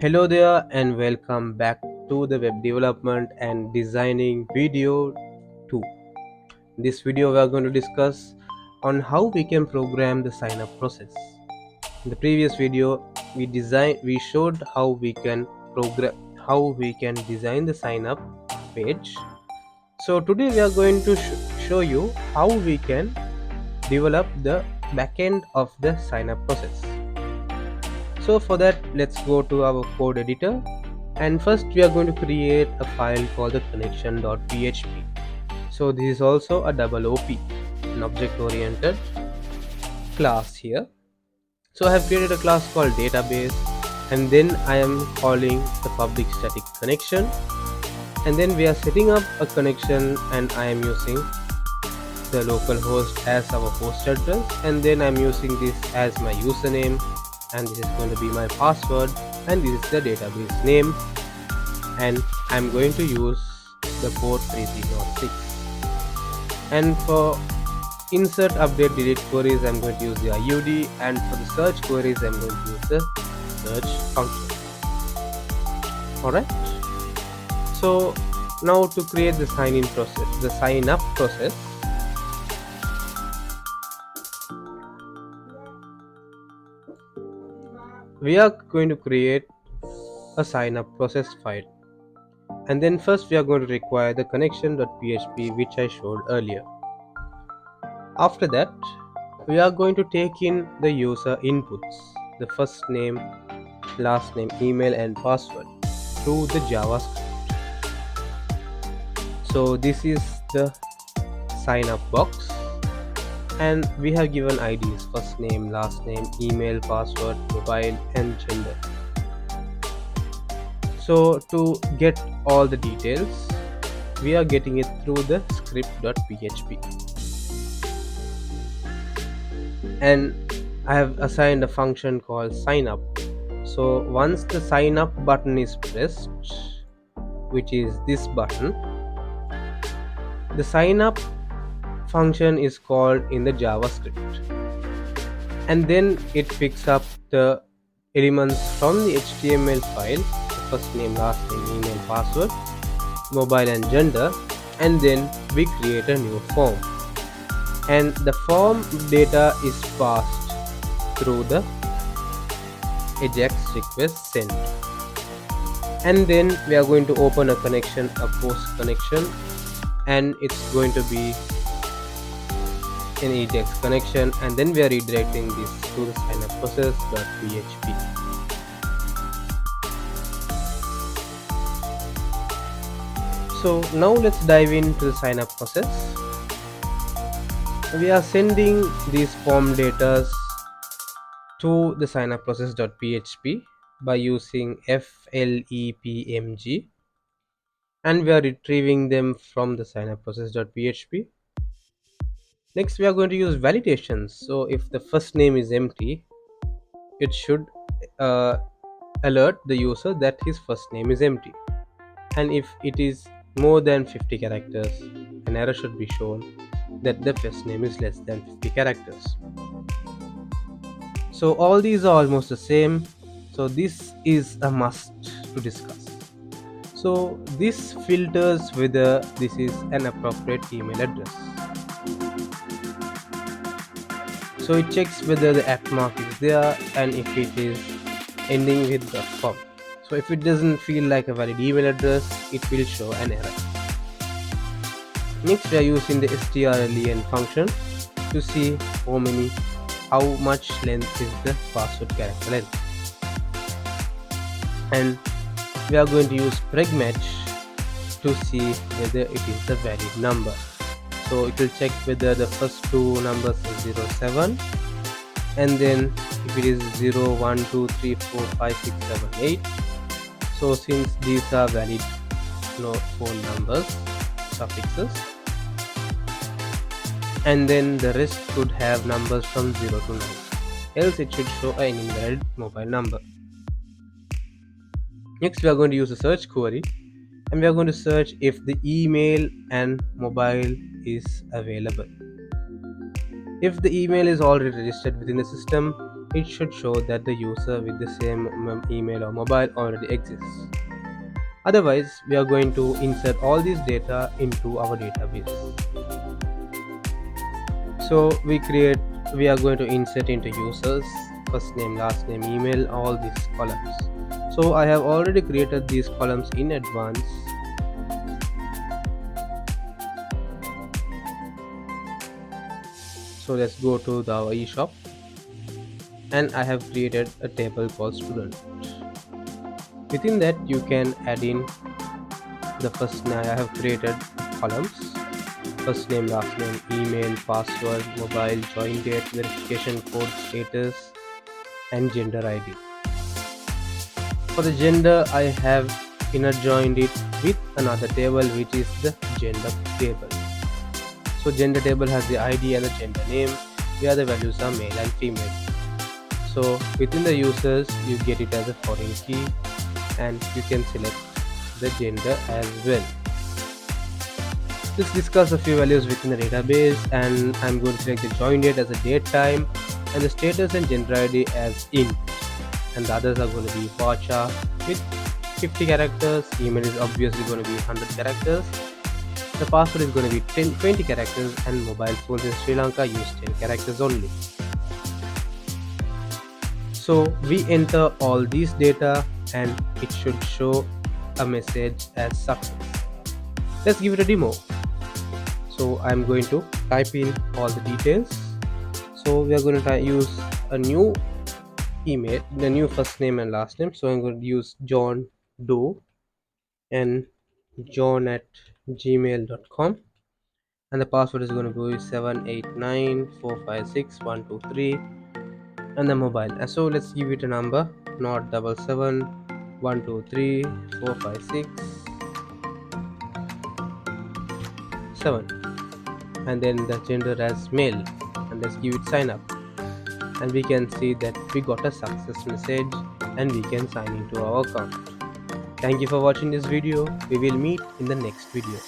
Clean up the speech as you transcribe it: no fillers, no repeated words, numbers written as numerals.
Hello there and welcome back to the web development and designing video 2. In this video we are going to discuss on how we can program the sign up process. In the previous video we showed how we can design the sign up page. So today we are going to show you how we can develop the backend of the sign up process. So for that, let's go to our code editor, and first we are going to create a file called the connection.php. So this is also a double OP, an object oriented class here. So I have created a class called database, and then I am calling the public static connection, and then we are setting up a connection, and I am using the local host as our host address, and then I'm using this as my username, and this is going to be my password, and this is the database name, and I'm going to use the port 3306. And for insert, update, delete queries, I'm going to use the IUD, and for the search queries I'm going to use the search function. Alright, so now to create the sign up process, we are going to create a sign up process file, and then first we are going to require the connection.php which I showed earlier. After that, we are going to take in the user inputs, the first name, last name, email and password through the JavaScript. So this is the sign up box, and we have given IDs, first name, last name, email, password, mobile and gender. So to get all the details, we are getting it through the script.php, and I have assigned a function called sign up. So once the sign up button is pressed, which is this button, the sign up function is called in the JavaScript, and then it picks up the elements from the HTML file, first name, last name, email, password, mobile and gender, and then we create a new form, and the form data is passed through the AJAX request send, and then we are going to open a connection, a post connection, and it's going to be an AJAX connection, and then we are redirecting this to the sign up process.php. So now let's dive into the sign up process. We are sending these form data to the sign up process.php by using flepmg, and we are retrieving them from the sign up process.php. Next we are going to use validations. So if the first name is empty, it should alert the user that his first name is empty, and if it is more than 50 characters, an error should be shown that the first name is less than 50 characters. So all these are almost the same, so this is a must to discuss. So this filters whether this is an appropriate email address. So it checks whether the @ mark is there and if it is ending with .com. So if it doesn't feel like a valid email address, it will show an error. Next we are using the strlen function to see how much length is the password character length, and we are going to use pregmatch to see whether it is a valid number. So it will check whether the first two numbers are 0, 7, and then if it is 0, 1, 2, 3, 4, 5, 6, 7, 8. So since these are valid phone numbers, suffixes, and then the rest should have numbers from 0 to 9, else it should show an invalid mobile number. Next we are going to use a search query, and we are going to search if the email and mobile is available. If the email is already registered within the system, it should show that the user with the same email or mobile already exists. Otherwise, we are going to insert all this data into our database. So we are going to insert into users, first name, last name, email, all these columns. So I have already created these columns in advance. So let's go to our eShop, and I have created a table called student. Within that, you can add in the first name. I have created columns: first name, last name, email, password, mobile, join date, verification code, status, and gender ID. For the gender, I have inner joined it with another table, which is the gender table. So gender table has the ID and the gender name, where the values are male and female. So within the users, you get it as a foreign key, and you can select the gender as well. Let's discuss a few values within the database, and I'm going to select the join date as a date time, and the status and gender ID as int, and the others are going to be varchar with 50 characters. Email is obviously going to be 100 characters. The password is going to be 20 characters, and mobile phones in Sri Lanka use 10 characters only. So we enter all these data, and it should show a message as success. Let's give it a demo. So I'm going to type in all the details. So we are going to use a new email, the new first name and last name. So I'm going to use John Doe and john@gmail.com, and the password is going to be 789456123, and the mobile. And so let's give it a number, not 77123456 and then the gender as male, and let's give it sign up, and we can see that we got a success message, and we can sign into our account. Thank you for watching this video. We will meet in the next video.